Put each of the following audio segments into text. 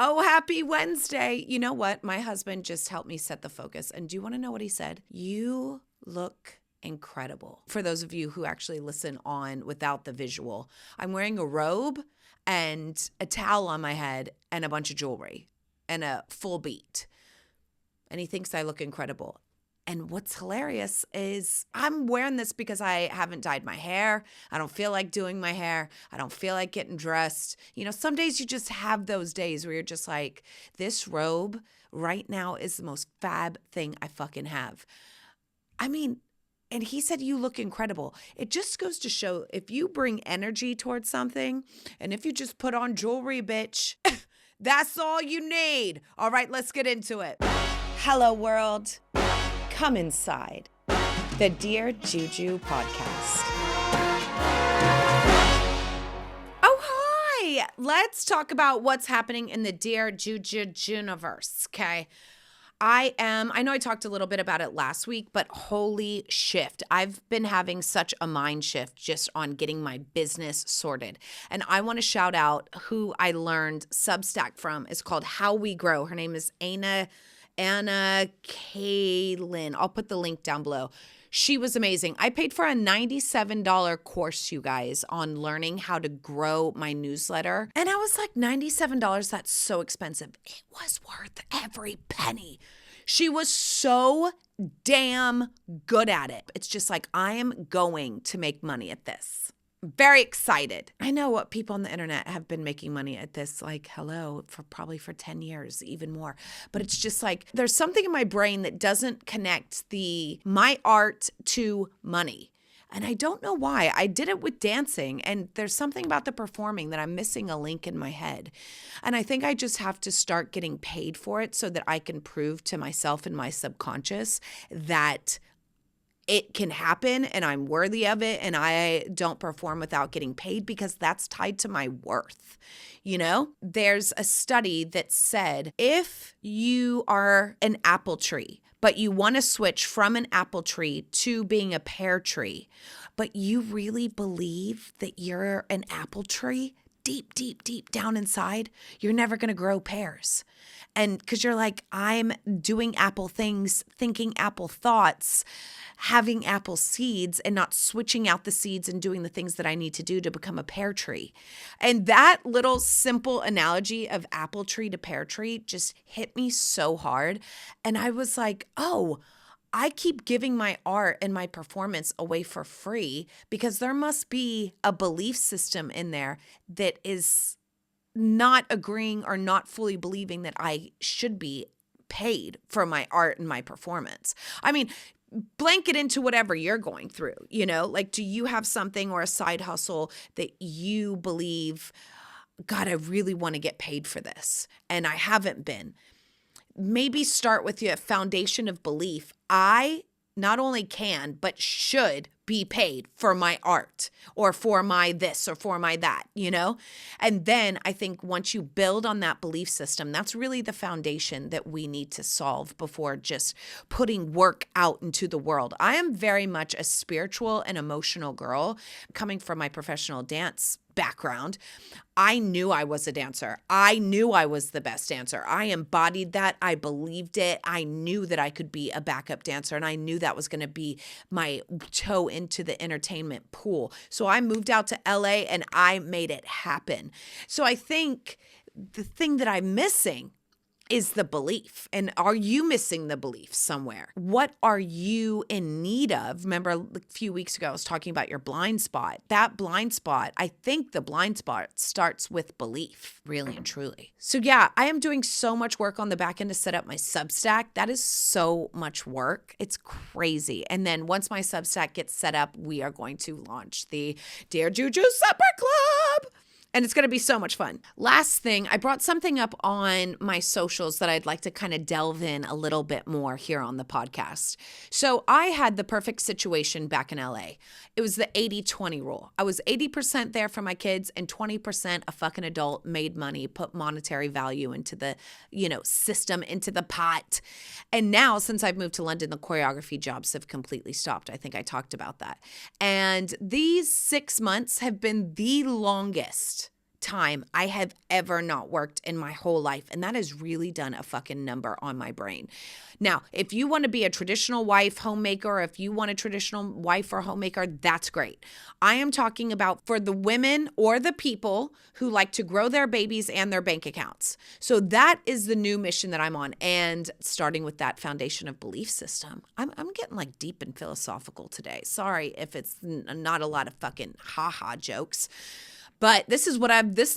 Oh, happy Wednesday. You know what? My husband just helped me set the focus. And do you want to know what he said? You look incredible. For those of you who actually listen on without the visual, I'm wearing a robe and a towel on my head and a bunch of jewelry and a full beat. And he thinks I look incredible. And what's hilarious is I'm wearing this because I haven't dyed my hair. I don't feel like doing my hair. I don't feel like getting dressed. You know, some days you just have those days where you're just like, this robe right now is the most fab thing I fucking have. I mean, and he said, you look incredible. It just goes to show if you bring energy towards something and if you just put on jewelry, bitch, that's all you need. All right, let's get into it. Hello, world. Come inside the Dear Juju podcast. Oh, hi. Let's talk about what's happening in the Dear Juju universe, okay? I know I talked a little bit about it last week, but holy shift. I've been having such a mind shift just on getting my business sorted. And I want to shout out who I learned Substack from. It's called How We Grow. Her name is Anna Kaylin. I'll put the link down below. She was amazing. I paid for a $97 course, you guys, on learning how to grow my newsletter. And I was like, $97, that's so expensive. It was worth every penny. She was so damn good at it. It's just like, I am going to make money at this. Very excited. I know what people on the internet have been making money at this, like, hello, for probably for 10 years, even more. But it's just like, there's something in my brain that doesn't connect my art to money. And I don't know why. I did it with dancing, and there's something about the performing that I'm missing a link in my head. And I think I just have to start getting paid for it so that I can prove to myself and my subconscious that it can happen and I'm worthy of it and I don't perform without getting paid, because that's tied to my worth. You know, there's a study that said if you are an apple tree, but you want to switch from an apple tree to being a pear tree, but you really believe that you're an apple tree, deep, deep, deep down inside, you're never going to grow pears. And because you're like, I'm doing apple things, thinking apple thoughts, having apple seeds, and not switching out the seeds and doing the things that I need to do to become a pear tree. And that little simple analogy of apple tree to pear tree just hit me so hard. And I was like, oh, I keep giving my art and my performance away for free because there must be a belief system in there that is not agreeing or not fully believing that I should be paid for my art and my performance. I mean, blanket into whatever you're going through, you know, like, do you have something or a side hustle that you believe, God, I really want to get paid for this and I haven't been? Maybe start with your foundation of belief. I not only can, but should be paid for my art or for my this or for my that, you know? And then I think once you build on that belief system, that's really the foundation that we need to solve before just putting work out into the world. I am very much a spiritual and emotional girl coming from my professional dance background. I knew I was a dancer. I knew I was the best dancer. I embodied that. I believed it. I knew that I could be a backup dancer, and I knew that was going to be my toe into the entertainment pool. So I moved out to LA and I made it happen. So I think the thing that I'm missing is the belief. And are you missing the belief somewhere? What are you in need of? Remember a few weeks ago, I was talking about your blind spot. That blind spot, I think the blind spot starts with belief, really and truly. So yeah, I am doing so much work on the back end to set up my Substack. That is so much work. It's crazy. And then once my Substack gets set up, we are going to launch the Dear Juju Supper Club. And it's going to be so much fun. Last thing, I brought something up on my socials that I'd like to kind of delve in a little bit more here on the podcast. So I had the perfect situation back in LA. It was the 80-20 rule. I was 80% there for my kids and 20% a fucking adult, made money, put monetary value into the, system, into the pot. And now since I've moved to London, the choreography jobs have completely stopped. I think I talked about that. And these 6 months have been the longest time I have ever not worked in my whole life. And that has really done a fucking number on my brain. Now, if you want to be a traditional wife, homemaker, if you want a traditional wife or homemaker, that's great. I am talking about for the women or the people who like to grow their babies and their bank accounts. So that is the new mission that I'm on. And starting with that foundation of belief system, I'm getting like deep and philosophical today. Sorry if it's not a lot of fucking ha-ha jokes. But this is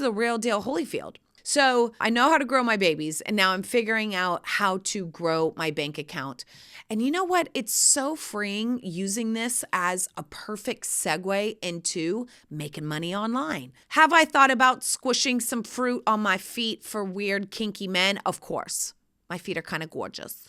a real deal Holyfield. So I know how to grow my babies, and now I'm figuring out how to grow my bank account. And you know what? It's so freeing using this as a perfect segue into making money online. Have I thought about squishing some fruit on my feet for weird, kinky men? Of course. My feet are kind of gorgeous.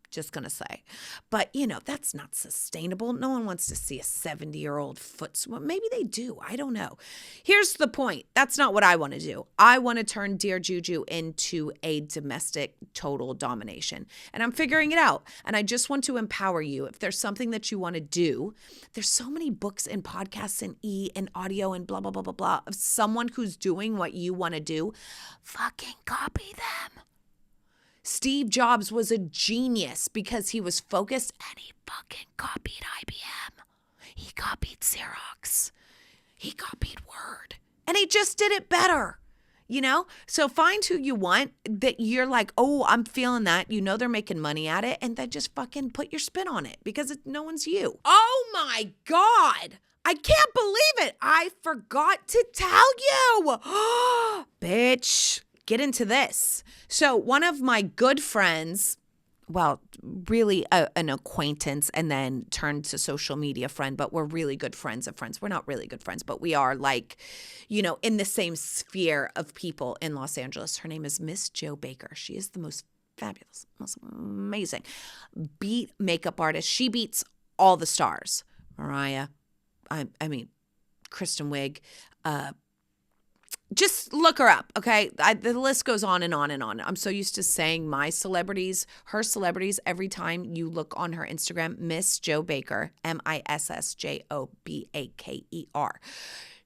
Just gonna say. But, that's not sustainable. No one wants to see a 70-year-old foot. Well, maybe they do. I don't know. Here's the point. That's not what I want to do. I want to turn Dear Juju into a domestic total domination. And I'm figuring it out. And I just want to empower you. If there's something that you want to do, there's so many books and podcasts and audio and blah, blah, blah, blah, blah of someone who's doing what you want to do. Fucking copy them. Steve Jobs was a genius because he was focused and he fucking copied IBM. He copied Xerox. He copied Word. And he just did it better, So find who you want that you're like, oh, I'm feeling that. They're making money at it. And then just fucking put your spin on it because no one's you. Oh my God. I can't believe it. I forgot to tell you. Bitch. Get into this. So one of my good friends, well, really an acquaintance and then turned to social media friend, but we're really good friends of friends. We're not really good friends, but we are like, in the same sphere of people in Los Angeles. Her name is Miss Jo Baker. She is the most fabulous, most amazing makeup artist. She beats all the stars. Mariah, I mean, Kristen Wiig, just look her up, okay? The list goes on and on and on. I'm so used to saying her celebrities, every time you look on her Instagram, Miss Jo Baker, MissJoBaker.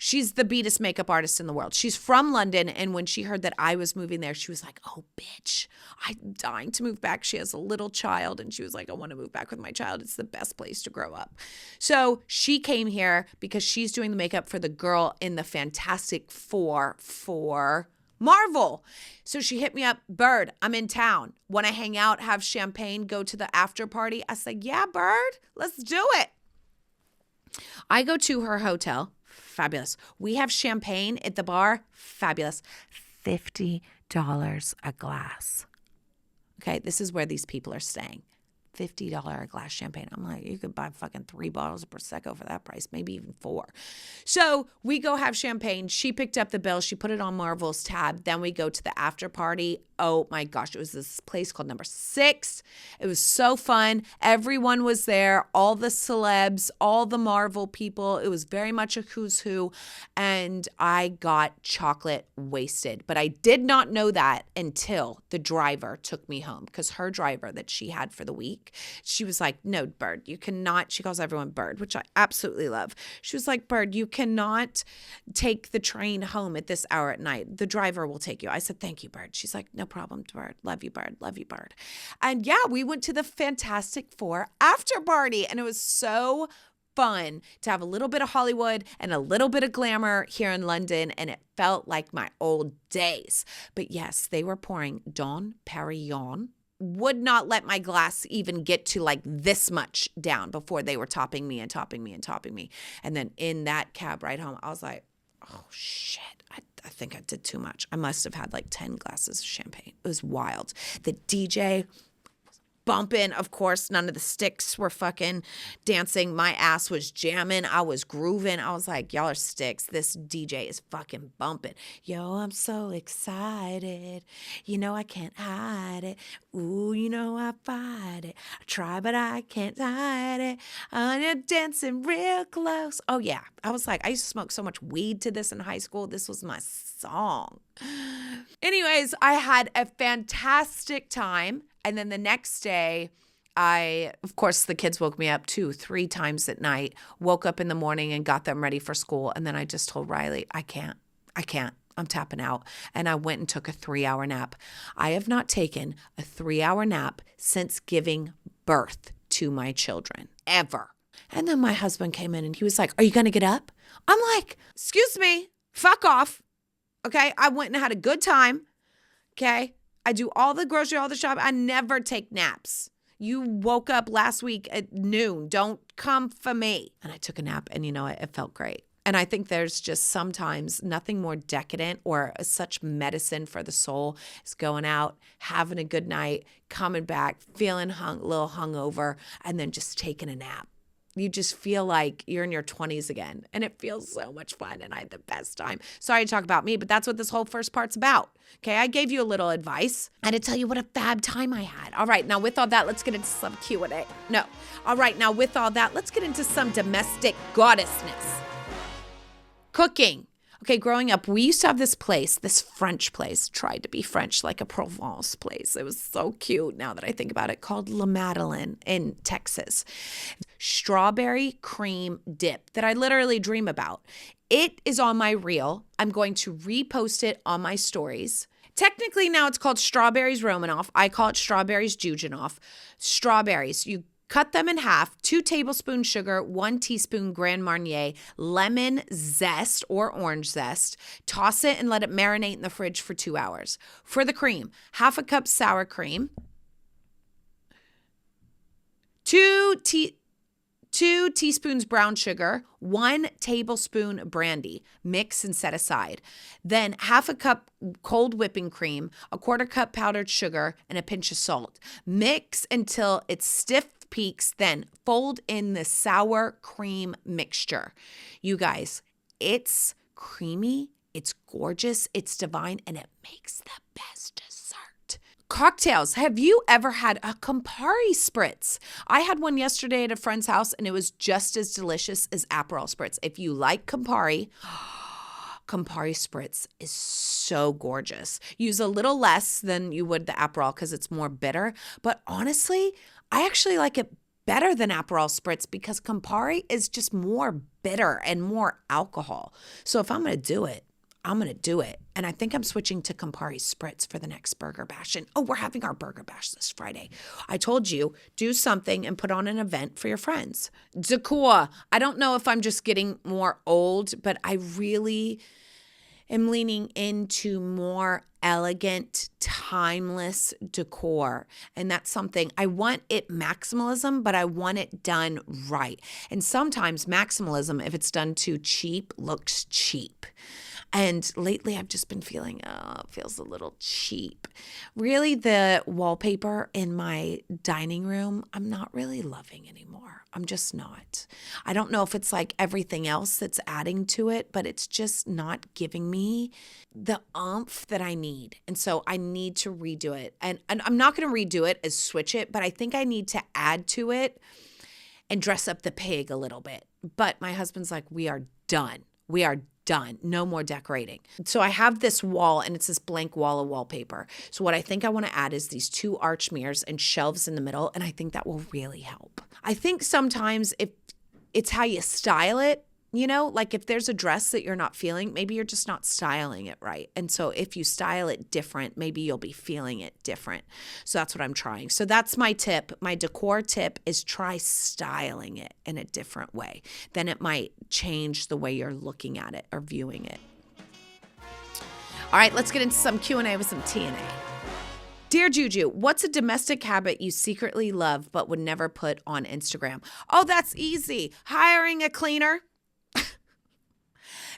She's the beatest makeup artist in the world. She's from London, and when she heard that I was moving there, she was like, oh, bitch, I'm dying to move back. She has a little child, and she was like, I want to move back with my child. It's the best place to grow up. So she came here because she's doing the makeup for the girl in the Fantastic Four for Marvel. So she hit me up, Bird, I'm in town. Want to hang out, have champagne, go to the after party? I said, yeah, Bird, let's do it. I go to her hotel. Fabulous. We have champagne at the bar. Fabulous. $50 a glass. Okay, this is where these people are staying. $50 a glass champagne. I'm like, you could buy fucking 3 bottles of Prosecco for that price, maybe even 4. So we go have champagne. She picked up the bill. She put it on Marvel's tab. Then we go to the after party. Oh my gosh, it was this place called Number 6. It was so fun. Everyone was there, all the celebs, all the Marvel people. It was very much a who's who. And I got chocolate wasted. But I did not know that until the driver took me home, because her driver that she had for the week, she was like, no, Bird, you cannot. She calls everyone Bird, which I absolutely love. She was like, Bird, you cannot take the train home at this hour at night. The driver will take you. I said, thank you, Bird. She's like, no problem, Bird. Love you, Bird. Love you, Bird. And yeah, we went to the Fantastic Four after party, and it was so fun to have a little bit of Hollywood and a little bit of glamour here in London, and it felt like my old days. But yes, they were pouring Dom Perignon. Would not let my glass even get to like this much down before they were topping me and topping me and topping me. And then in that cab ride home, I was like, oh shit, I think I did too much. I must have had like 10 glasses of champagne. It was wild. The DJ bumping, of course, none of the sticks were fucking dancing. My ass was jamming. I was grooving. I was like, y'all are sticks. This DJ is fucking bumping. Yo, I'm so excited. You know I can't hide it. Ooh, you know I fight it. I try, but I can't hide it. And you're dancing real close. Oh, yeah. I was like, I used to smoke so much weed to this in high school. This was my song. Anyways, I had a fantastic time. And then the next day, of course, the kids woke me up 2-3 times at night, woke up in the morning and got them ready for school. And then I just told Riley, I can't. I'm tapping out. And I went and took a 3-hour nap. I have not taken a 3-hour nap since giving birth to my children, ever. And then my husband came in and he was like, are you going to get up? I'm like, excuse me, fuck off. Okay. I went and had a good time. Okay. I do all the grocery, all the shopping. I never take naps. You woke up last week at noon. Don't come for me. And I took a nap and it felt great. And I think there's just sometimes nothing more decadent or such medicine for the soul is going out, having a good night, coming back, feeling a little hungover, and then just taking a nap. You just feel like you're in your 20s again, and it feels so much fun, and I had the best time. Sorry to talk about me, but that's what this whole first part's about. Okay, I gave you a little advice. I had to tell you what a fab time I had. All right, now with all that, let's get into some Q&A. No. All right, now with all that, let's get into some domestic goddessness. Cooking. Okay, growing up, we used to have this place, this French place, tried to be French, like a Provence place. It was so cute now that I think about it, called La Madeleine in Texas. Strawberry cream dip that I literally dream about. It is on my reel. I'm going to repost it on my stories. Technically now it's called Strawberries Romanoff. I call it Strawberries Jujunoff. Strawberries, you cut them in half, 2 tablespoons sugar, 1 teaspoon Grand Marnier, lemon zest or orange zest. Toss it and let it marinate in the fridge for 2 hours. For the cream, half a cup sour cream, 2 teaspoons brown sugar, 1 tablespoon brandy. Mix and set aside. Then half a cup cold whipping cream, a 1/4 cup powdered sugar, and a pinch of salt. Mix until it's stiff peaks, then fold in the sour cream mixture. You guys, it's creamy, it's gorgeous, it's divine, and it makes the best dessert. Cocktails. Have you ever had a Campari Spritz? I had one yesterday at a friend's house, and it was just as delicious as Aperol Spritz. If you like Campari, Campari Spritz is so gorgeous. Use a little less than you would the Aperol because it's more bitter. But honestly, I actually like it better than Aperol Spritz because Campari is just more bitter and more alcohol. So if I'm going to do it, I'm going to do it. And I think I'm switching to Campari Spritz for the next Burger Bash. And we're having our Burger Bash this Friday. I told you, do something and put on an event for your friends. Decor. I don't know if I'm just getting more old, but I really am leaning into more elegant, timeless decor. And that's something, I want it maximalism, but I want it done right. And sometimes maximalism, if it's done too cheap, looks cheap. And lately I've just been feeling, it feels a little cheap. Really, the wallpaper in my dining room, I'm not really loving anymore. I'm just not. I don't know if it's like everything else that's adding to it, but it's just not giving me the oomph that I need. And so I need to redo it. And I'm not going to redo it as switch it, but I think I need to add to it and dress up the pig a little bit. But my husband's like, we are done. We are done. No more decorating. So I have this wall, and it's this blank wall of wallpaper. So what I think I want to add is these 2 arch mirrors and shelves in the middle, and I think that will really help. I think sometimes if it's how you style it, like if there's a dress that you're not feeling, maybe you're just not styling it right. And so if you style it different, maybe you'll be feeling it different. So that's what I'm trying. So that's my tip. My decor tip is try styling it in a different way. Then it might change the way you're looking at it or viewing it. All right, let's get into some Q&A with some T&A. Dear Juju, what's a domestic habit you secretly love but would never put on Instagram? Oh, that's easy. Hiring a cleaner.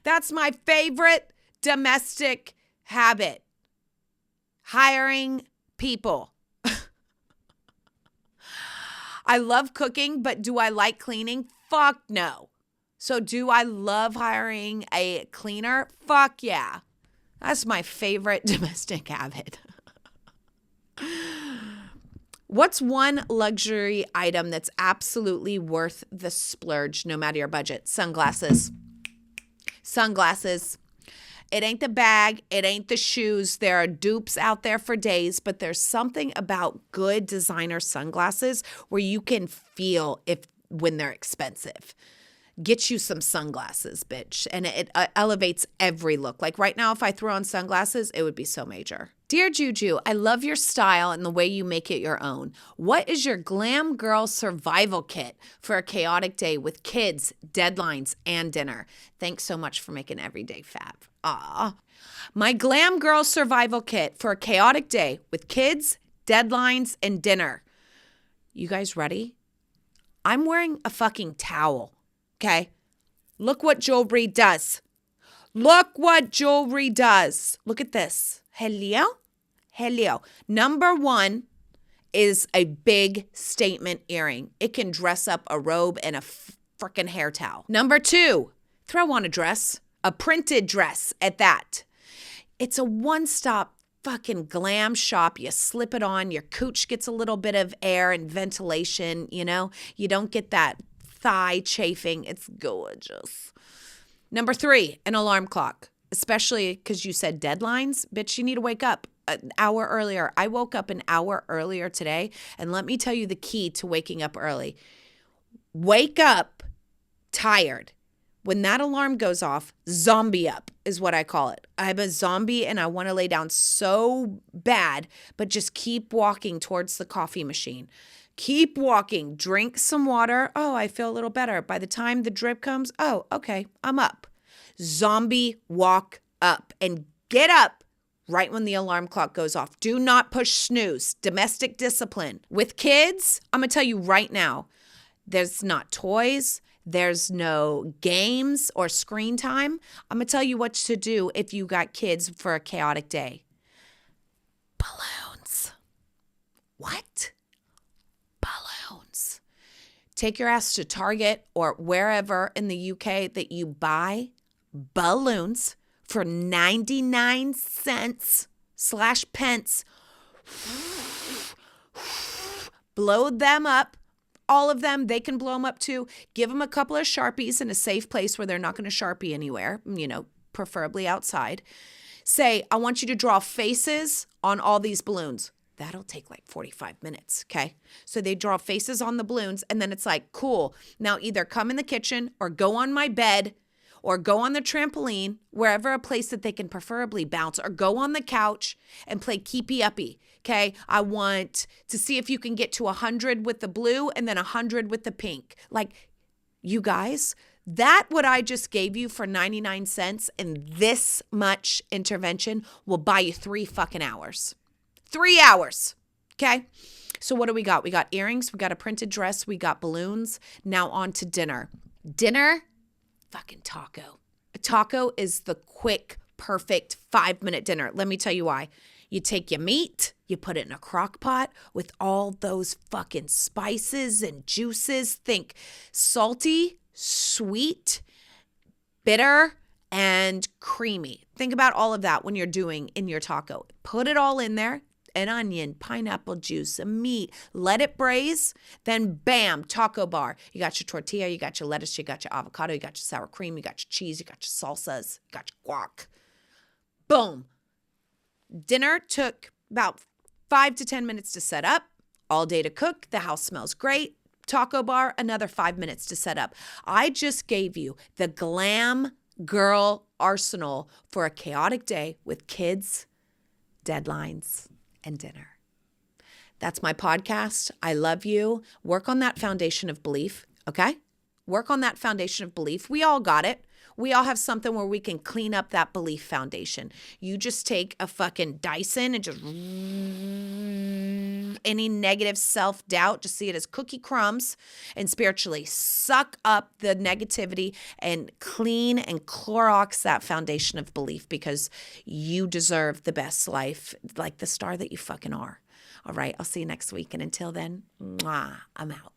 That's my favorite domestic habit. Hiring people. I love cooking, but do I like cleaning? Fuck no. So do I love hiring a cleaner? Fuck yeah. That's my favorite domestic habit. What's one luxury item that's absolutely worth the splurge, no matter your budget? Sunglasses. Sunglasses. It ain't the bag. It ain't the shoes. There are dupes out there for days, but there's something about good designer sunglasses where you can feel when they're expensive. get you some sunglasses, bitch. And it elevates every look. Like right now, if I throw on sunglasses, it would be so major. Dear Juju, I love your style and the way you make it your own. What is your glam girl survival kit for a chaotic day with kids, deadlines, and dinner? Thanks so much for making every day fab. Ah, my glam girl survival kit for a chaotic day with kids, deadlines, and dinner. You guys ready? I'm wearing a fucking towel. Okay, look what jewelry does. Look what jewelry does. Look at this. Hello? Hello. Number one is a big statement earring. It can dress up a robe and a freaking hair towel. Number two, throw on a dress, a printed dress at that. It's a one-stop fucking glam shop. You slip it on, your cooch gets a little bit of air and ventilation, you know? You don't get that thigh chafing. It's gorgeous. Number three, an alarm clock, especially because you said deadlines. Bitch, you need to wake up an hour earlier. I woke up an hour earlier today, and let me tell you the key to waking up early. Wake up tired. When that alarm goes off, zombie up is what I call it. I'm a zombie and I want to lay down so bad, but just keep walking towards the coffee machine. Keep walking, drink some water. Oh, I feel a little better. By the time the drip comes, oh, okay, I'm up. Zombie walk up and get up right when the alarm clock goes off. Do not push snooze. Domestic discipline. With kids, I'm going to tell you right now, there's not toys. There's no games or screen time. I'm going to tell you what to do if you got kids for a chaotic day. Balloons. What? Balloons. Take your ass to Target or wherever in the UK that you buy balloons for 99 cents / pence. Blow them up. All of them, they can blow them up too. Give them a couple of Sharpies in a safe place where they're not going to Sharpie anywhere, you know, preferably outside. Say, I want you to draw faces on all these balloons. That'll take like 45 minutes, okay? So they draw faces on the balloons, and then it's like, cool. Now either come in the kitchen or go on my bed or go on the trampoline, wherever a place that they can preferably bounce, or go on the couch and play keepy-uppy. Okay, I want to see if you can get to 100 with the blue and then 100 with the pink. Like, you guys, that what I just gave you for 99 cents and this much intervention will buy you 3 fucking hours. 3 hours, okay? So what do we got? We got earrings, we got a printed dress, we got balloons. Now on to dinner. Dinner, fucking taco. A taco is the quick, perfect 5-minute dinner. Let me tell you why. You take your meat, you put it in a crock pot with all those fucking spices and juices. Think salty, sweet, bitter, and creamy. Think about all of that when you're doing in your taco. Put it all in there. An onion, pineapple juice, a meat, let it braise, then bam, taco bar. You got your tortilla, you got your lettuce, you got your avocado, you got your sour cream, you got your cheese, you got your salsas, you got your guac. Boom. Dinner took about 5 to 10 minutes to set up, all day to cook. The house smells great. Taco bar, another 5 minutes to set up. I just gave you the glam girl arsenal for a chaotic day with kids, deadlines, and dinner. That's my podcast. I love you. Work on that foundation of belief, okay? Work on that foundation of belief. We all got it. We all have something where we can clean up that belief foundation. You just take a fucking Dyson and just any negative self-doubt, just see it as cookie crumbs, and spiritually suck up the negativity and clean and Clorox that foundation of belief, because you deserve the best life, like the star that you fucking are. All right, I'll see you next week. And until then, mwah, I'm out.